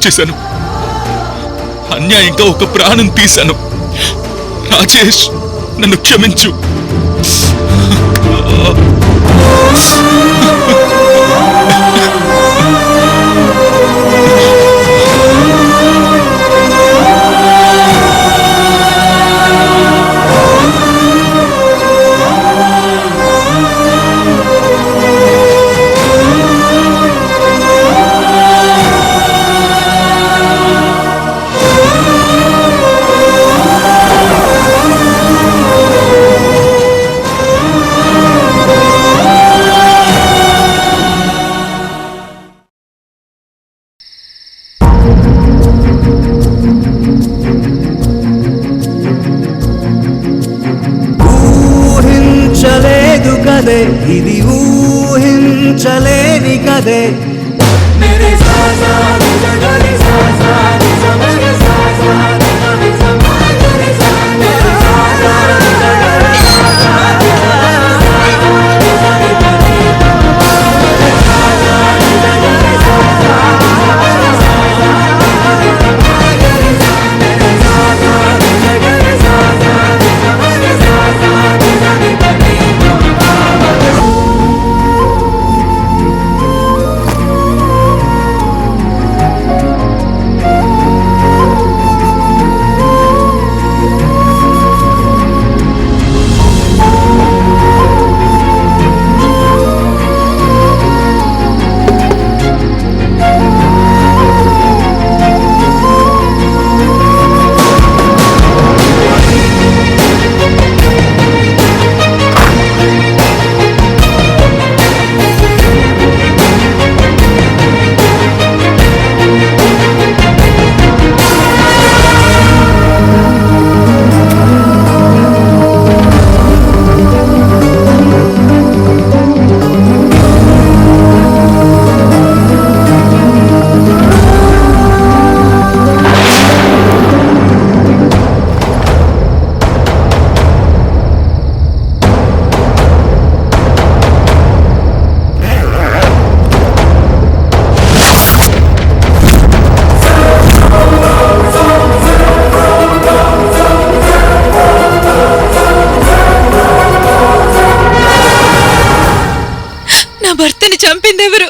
చేశాను. అన్యాయంగా ఒక ప్రాణం తీశాను. రాజేష్, నన్ను క్షమించు. ఊహించలేదు కదే, ఇది ఊహించలేని కదే. मेरे सासा निजा गरे सासा निजा मेरे सासा निजा निजा मेरे सासा मेरे सासा निजा गरे सासा निजा निजा निजा मेरे सासा निजा गरे सासा मेरे सासा निजा मेरे सासा निजा गरे सासा निजा मेरे सासा निजा निजा భర్తని చంపిందెవరు?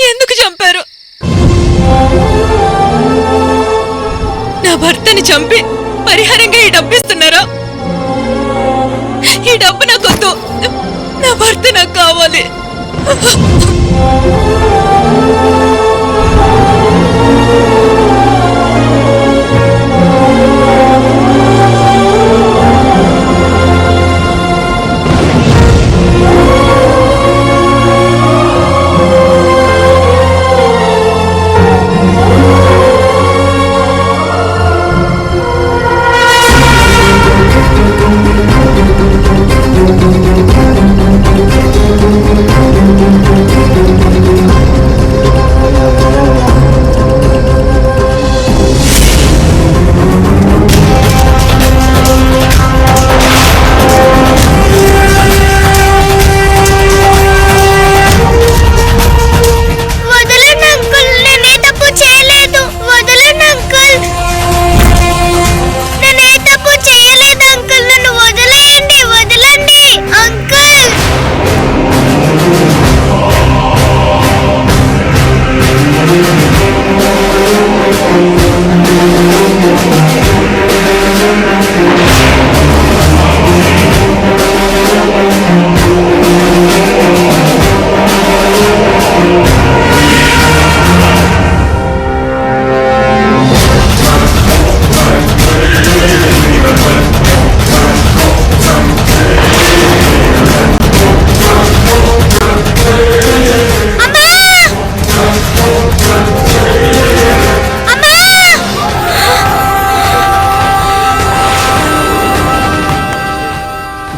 ఎందుకు చంపారు? నా భర్తని చంపి పరిహారంగా ఈ డబ్బు ఇస్తున్నారా? ఈ డబ్బు నాకొద్దు. నా భర్త నాకు కావాలి.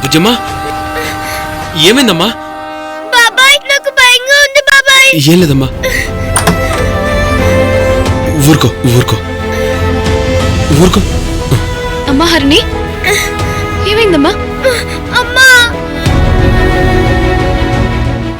బుజ్జమ్మా, ఏమైందమ్మా? బాబాయ్, నాకు భయంగా ఉంది బాబాయ్. ఏం లేదమ్మా, ఊరుకో ఊరుకో ఊరుకో. అమ్మా హరిణి, ఏమైందమ్మా? అమ్మా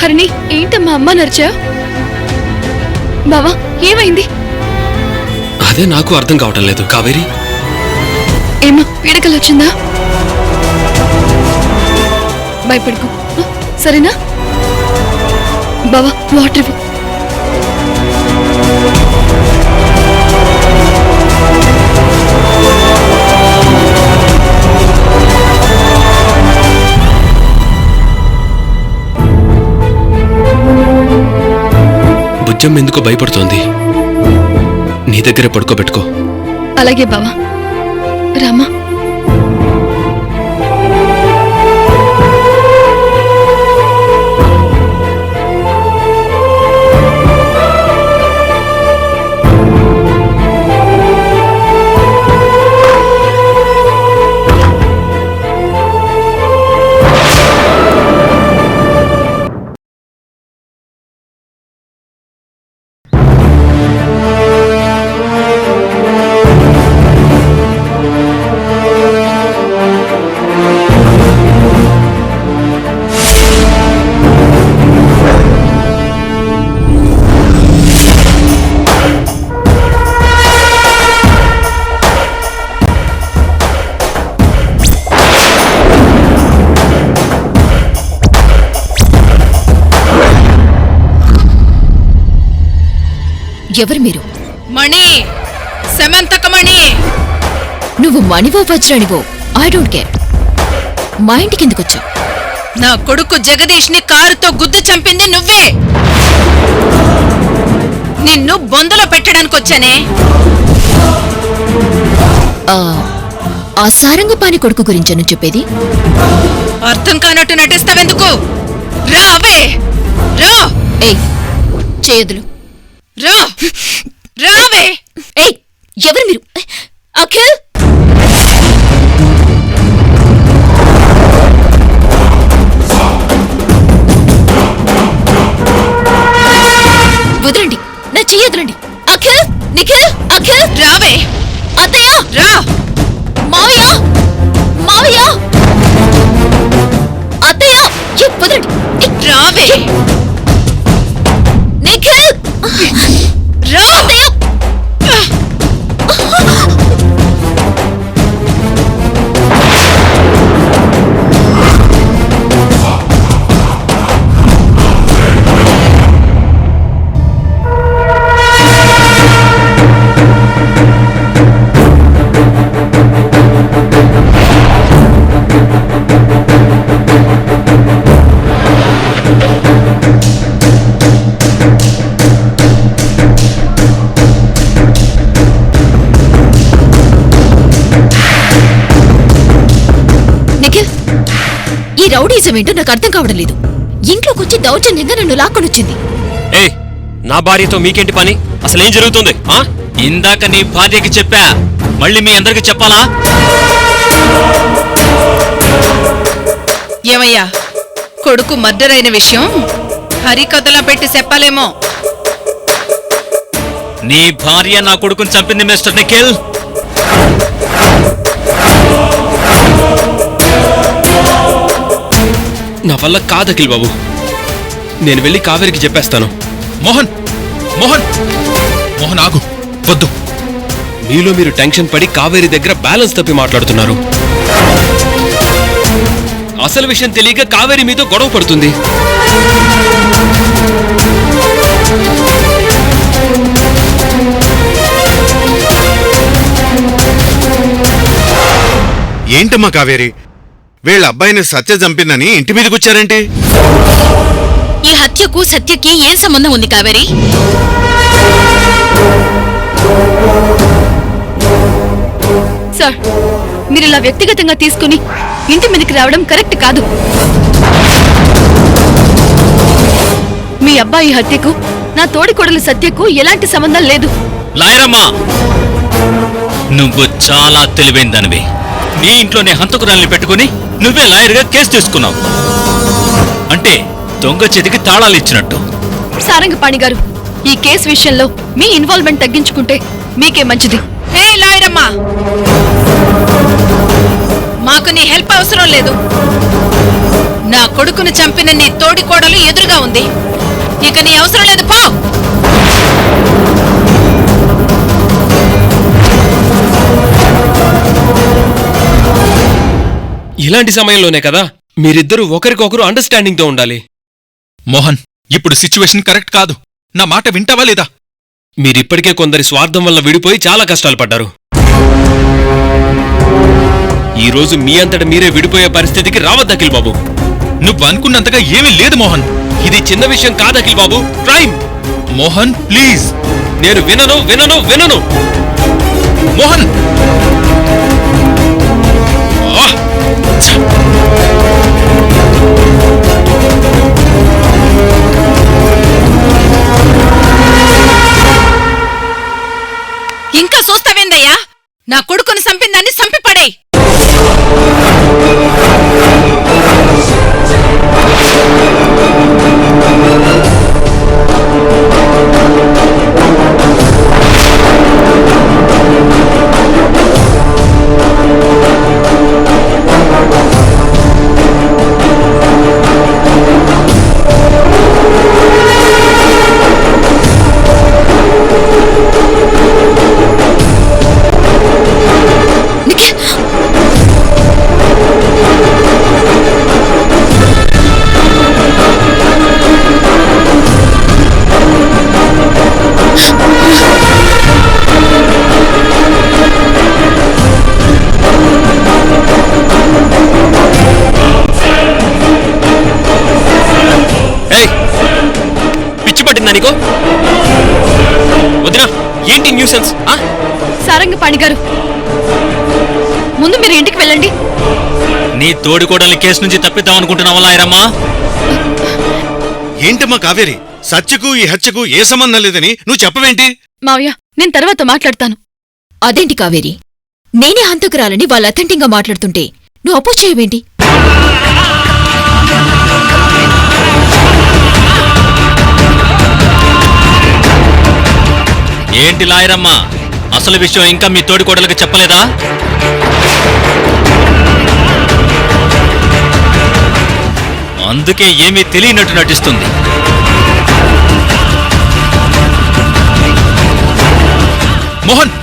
హరిణి, ఏంటమ్మా అమ్మ నరిచా? బావా, ఏమైంది? అదే నాకు అర్థం కావటం లేదు. కావేరి, ఏమో పీడకలు వచ్చిందా? భయపడుకో, సరేనా? బావా వాటర్ ఇవ్వు. బుజ్జమ్మ ఎందుకో భయపడుతోంది. నీ దగ్గరే పడుకోబెట్టుకో. అలాగే బావా. రామా. ఎవరు మీరు? మణి, సెమంతకమణి. నువ్వు మణివో వజ్రానివో ఐ డోంట్ కేర్. మా ఇంటికి ఎందుకొచ్చా? నా కొడుకు జగదీష్ ని కారుతో గుద్దు చంపింది నువ్వే. నిన్ను బొందలో పెట్టడానికి వచ్చానే. ఆ సారంగపాణి కొడుకు గురించను చెప్పేది. అర్థం కానట్టు నటిస్తావెందుకు? రా అవే, రా. ఏయ్, చేయదులు. రా, రావే. ఏయ్, ఎవరు మీరు? అఖిల్, వదలండి, నా చెయ్యి వదలండి. అఖిల్, నిఖిల్, అఖిల్, రావే. అత్తయ్య, రా. మావయ్య, మావయ్య, అత్తయ్య, వదలండి. రావే. నిఖిల్, రా. అత్తయ్య. నిఖిల్, ఈ రౌడీజం ఏంటో నాకు అర్థం కావడం లేదు. ఇంట్లోకొచ్చి దౌర్జన్యంగా నన్ను లాక్కొనొచ్చింది. ఏ, నా భార్యతో మీకేంటి పని? అసలేం జరుగుతుంది? ఇందాక నీ భార్యకి చెప్పా, మళ్ళీ మీ అందరికి చెప్పాలా? ఏమయ్యా, కొడుకు మర్డర్ అయిన విషయం హరికథలా పెట్టి చెప్పాలేమో. నీ భార్య నా కొడుకుని చంపింది మిస్టర్ నిఖిల్. నా వల్ల కాదు అఖిల్ బాబు. నేను వెళ్ళి కావేరికి చెప్పేస్తాను. మోహన్, మోహన్, మోహన్ ఆగు, వద్దు. మీలో మీరు టెన్షన్ పడి కావేరి దగ్గర బ్యాలెన్స్ తప్పి మాట్లాడుతున్నారు. అసలు విషయం తెలియక కావేరి మీతో గొడవ పడుతుంది. ఏంటమ్మా కావేరి, వీళ్ళ అబ్బాయిని సత్య చంపిందని ఇంటి మీదకి వచ్చారేంటి? ఈ హత్యకు సత్యకి ఏం సంబంధం ఉంది కావేరి? సార్, మీరు ఇలా వ్యక్తిగతంగా తీసుకుని ఇంటి మీదకి రావడం కరెక్ట్ కాదు. మీ అబ్బాయి హత్యకు నా తోడికోడలు సత్యకు ఎలాంటి సంబంధం లేదు. లాయరమ్మా, నువ్వు చాలా తెలివైందనివి. నీ ఇంట్లోనే హంతకురాల్ని పెట్టుకుని నువ్వే లాయర్గా కేసు తీసుకున్నావు. అంటే దొంగ చేతికి తాళాలు ఇచ్చినట్టు. సారంగపాణి గారు, ఈ కేసు విషయంలో మీ ఇన్వాల్వ్మెంట్ తగ్గించుకుంటే మీకే మంచిది. హే లాయరమ్మా, మాకు నీ హెల్ప్ అవసరం లేదు. నా కొడుకును చంపిన నీ తోడికోడలు ఎదురుగా ఉంది. ఇక నీ అవసరం లేదు, పో. ఇలాంటి సమయంలోనే కదా మీరిద్దరూ ఒకరికొకరు అండర్స్టాండింగ్తో ఉండాలి. మోహన్, ఇప్పుడు సిచ్యువేషన్ కరెక్ట్ కాదు. నా మాట వింటావా లేదా? మీరిప్పటికే కొందరి స్వార్థం వల్ల విడిపోయి చాలా కష్టాలు పడ్డారు. ఈ రోజు మీ అంతట మీరే విడిపోయే పరిస్థితికి రావద్దు అఖిల్ బాబు. నువ్వు అనుకున్నంతగా ఏమీ లేదు మోహన్. ఇది చిన్న విషయం కాదు అఖిల్ బాబు, క్రైమ్. మోహన్ ప్లీజ్. నేను వినను వినను వినను. మోహన్ ఆ! ఛ! ఇంకా చూస్తావేందయ్యా? నా కొడుకుని సంపిందాన్ని సంపిపడే. పిచ్చి పట్టిందా నీకు? వదినా, ఏంటి న్యూసెన్స్? సారంగపాణి గారు, ముందు మీరు ఇంటికి వెళ్ళండి. నీ తోడికోడల్ని కేసు నుంచి తప్పిద్దామనుకుంటున్నావా లాయరమ్మా? ఏంటమ్మా కావేరి, సత్యకు ఈ హత్యకు ఏ సంబంధం లేదని నువ్వు చెప్పవేంటి? మావయ్య, నేను తర్వాత మాట్లాడతాను. అదేంటి కావేరి, నేనే హంతకురాలని వాళ్ళు అథెంటింగ్గా మాట్లాడుతుంటే నువ్వు అపోజ్ చేయవేంటి? ఏంటి లాయరమ్మా, అసలు విషయం ఇంకా మీ తోడికోడలకి చెప్పలేదా? అందుకే ఏమీ తెలియనట్టు నటిస్తుంది. మోహన్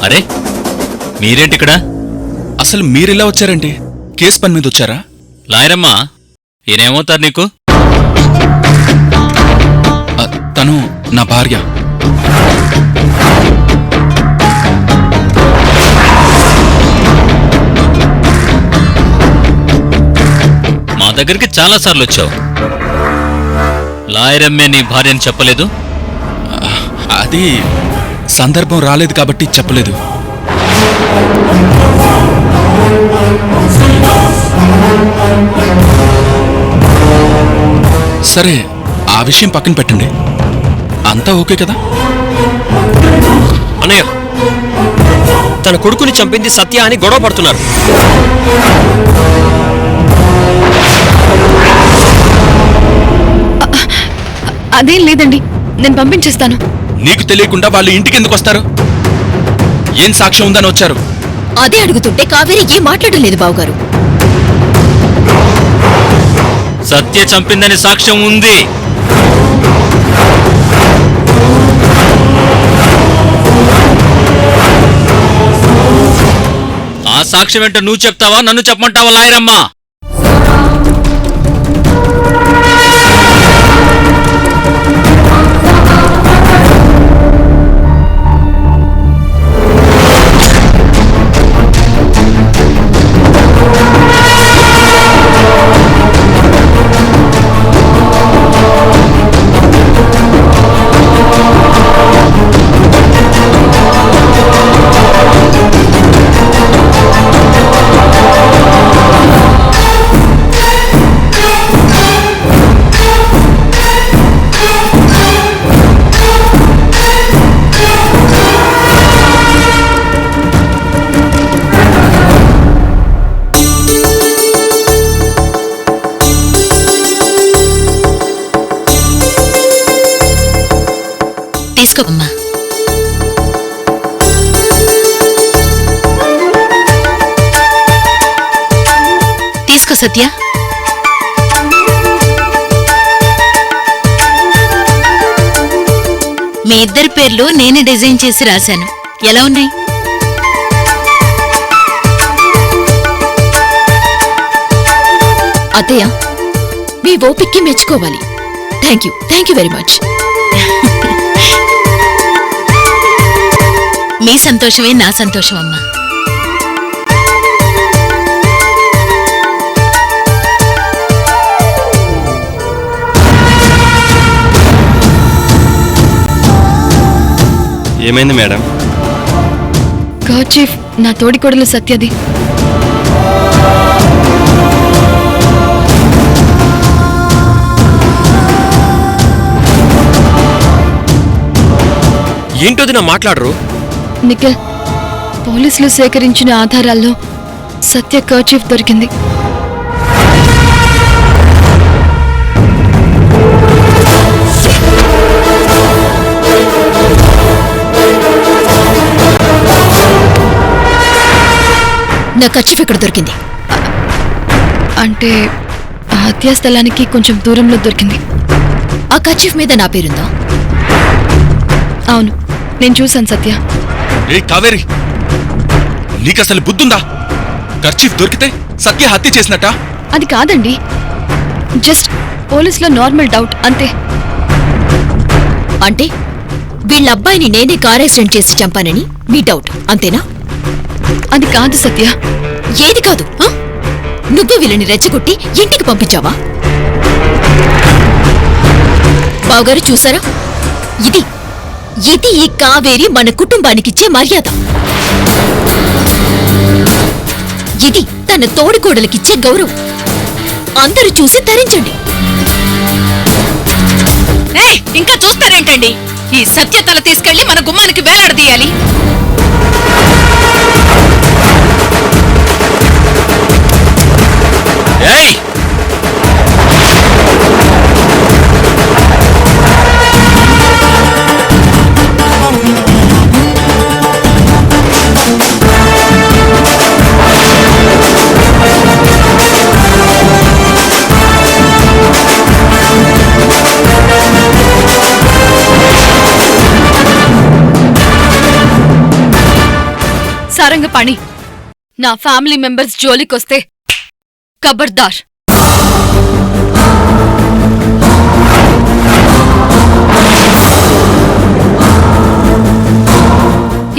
అరే, మీరేంటిక్కడ? అసలు మీరెలా వచ్చారండి? కేసు పని మీద వచ్చారా? లాయరమ్మా, ఈయనేమవుతారు నీకు? తను నా భార్య. మా దగ్గరికి చాలాసార్లు వచ్చావు. లాయరమ్మే నీ భార్యని చెప్పలేదు? అది సందర్భం రాలేదు కాబట్టి చెప్పలేదు. సరే, ఆ విషయం పక్కన పెట్టండి. అంతా ఓకే కదా? అన్నయ్య, తన కొడుకుని చంపింది సత్య అని గొడవ పడుతున్నారు. అదేం లేదండి, నేను పంపించేస్తాను. నీకు తెలియకుండా వాళ్ళు ఇంటికి ఎందుకు వస్తారు? ఏం సాక్ష్యం ఉందని వచ్చారు? అదే అడుగుతుంటే కావేరి ఏం మాట్లాడడం లేదు బావగారు. సత్య చంపిందని సాక్ష్యం ఉంది. ఆ సాక్ష్యం ఏంటో నువ్వు చెప్తావా, నన్ను చెప్పమంటావా లాయరమ్మా? తీసుకోమ్మా. తీసుకో సత్య. మీ ఇద్దరి పేర్లు నేనే డిజైన్ చేసి రాశాను. ఎలా ఉన్నాయి? అత్తయ్య, మీ ఓపిక్కి మెచ్చుకోవాలి. Thank you very much. మీ సంతోషమే నా సంతోషం అమ్మా. ఏమైంది మేడం? కర్చీఫ్ నా తోడికోడలు సత్యది. ఏంటోది నా మాట్లాడరు? నిఖిల్, పోలీసులు సేకరించిన ఆధారాల్లో సత్య కర్చీఫ్ దొరికింది. నా కర్చీఫ్ ఇక్కడ దొరికింది. అంటే ఆ హత్యా స్థలానికి కొంచెం దూరంలో దొరికింది. ఆ కర్చీఫ్ మీద నా పేరుందా? అవును, నేను చూశాను సత్య. ఏ కావేరి, నీకసలు బుద్ధుందా? కర్చీఫ్ దొరికితే సత్య హత్య చేసినట్ట? అది కాదండి, జస్ట్ పోలీసులో నార్మల్ డౌట్ అంతే. అంటే వీళ్ళ అబ్బాయిని నేనే కార్ యాక్సిడెంట్ చేసి చంపానని మీ డౌట్ అంతేనా? అది కాదు సత్య. ఏది కాదు? నువ్వే వీళ్ళని రెచ్చగొట్టి ఇంటికి పంపించావా? బావగారు చూసారా? ఇది ఇది ఈ కావేరి మన కుటుంబానికిచ్చే మర్యాద. ఇది తన తోడికోడలకిచ్చే గౌరవం. అందరూ చూసి తరించండి. ఇంకా చూస్తారేంటండి? ఈ సత్యతల తీసుకెళ్లి మన గుమ్మానికి వేలాడదీయాలి. ఏయ్! సారంగపాణి, నా ఫ్యామిలీ మెంబర్స్ జోలికొస్తే ఖబర్దార్.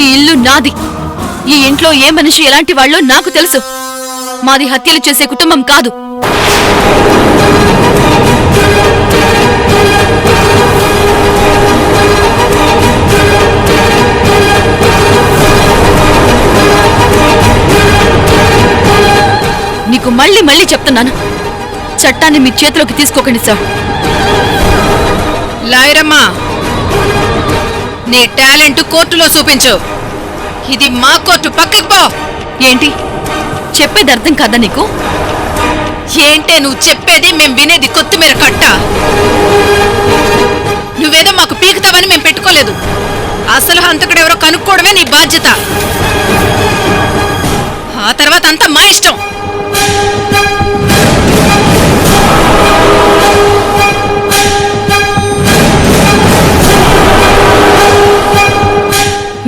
ఈ ఇల్లు నాది. ఈ ఇంట్లో ఏ మనిషి ఎలాంటి వాళ్ళో నాకు తెలుసు. మాది హత్యలు చేసే కుటుంబం కాదు. నీకు మళ్ళీ మళ్ళీ చెప్తున్నాను, చట్టాన్ని మీ చేతిలోకి తీసుకోకండి సార్. లాయరమ్మా, నీ టాలెంట్ కోర్టులో చూపించు. ఇది మా కోర్టు, పక్కకు పో. ఏంటి చెప్పేది అర్థం కాదా నీకు? ఏంటే నువ్వు చెప్పేది? మేం వినేది కొత్తిమీర కట్ట. నువ్వేదో మాకు పీకుతావని మేం పెట్టుకోలేదు. అసలు హంతకుడెవరో కనుక్కోవడమే నీ బాధ్యత. ఆ తర్వాత అంతా మా ఇష్టం.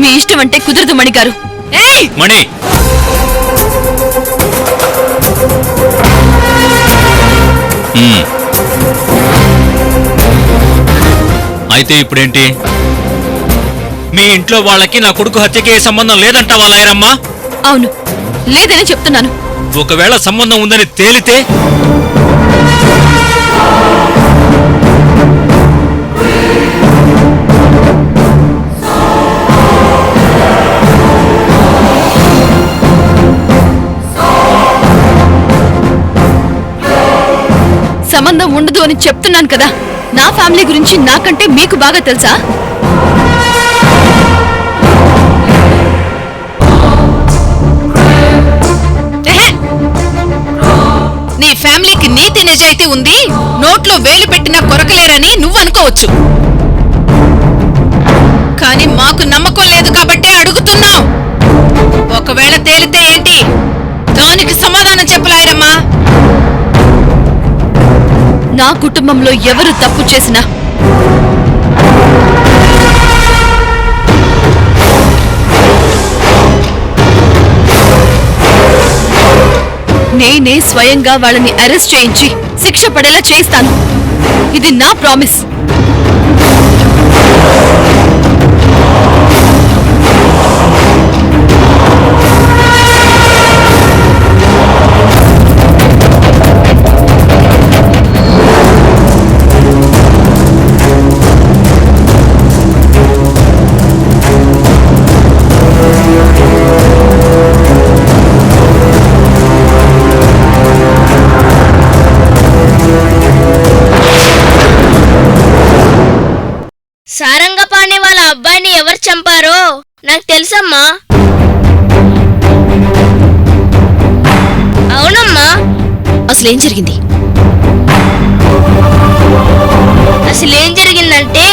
మీ ఇష్టం అంటే కుదరదు మణిగారు. ఏయ్ మణి, అయితే ఇప్పుడేంటి? మీ ఇంట్లో వాళ్ళకి నా కొడుకు హత్యకి ఏ సంబంధం లేదంటావా లాయరమ్మా? అవును, లేదని చెప్తున్నాను. ఒకవేళ సంబంధం ఉందని తేలితే సంబంధం ఉండదు అని చెప్తున్నాను కదా. నా ఫ్యామిలీ గురించి నాకంటే మీకు బాగా తెలుసా? నీ ఫ్యామిలీకి నీతి నిజాయితీ ఉంది, నోట్లో వేలు పెట్టినా కొరకలేరని నువ్వు అనుకోవచ్చు. కానీ మాకు నమ్మకం లేదు కాబట్టే అడుగుతున్నాం. ఒకవేళ తేలితే ఏంటి? దానికి సమాధానం చెప్పలాయరమ్మా. నా కుటుంబంలో ఎవరు తప్పు చేసినా నేనే స్వయంగా వాళ్ళని అరెస్ట్ చేయించి శిక్ష పడేలా చేయిస్తాను. ఇది నా ప్రామిస్. సారంగపాణి వాళ్ళ అబ్బాయిని ఎవరు చంపారో నాకు తెలుసమ్మా. అవునమ్మా. అసలేం జరిగింది? అసలేం జరిగిందంటే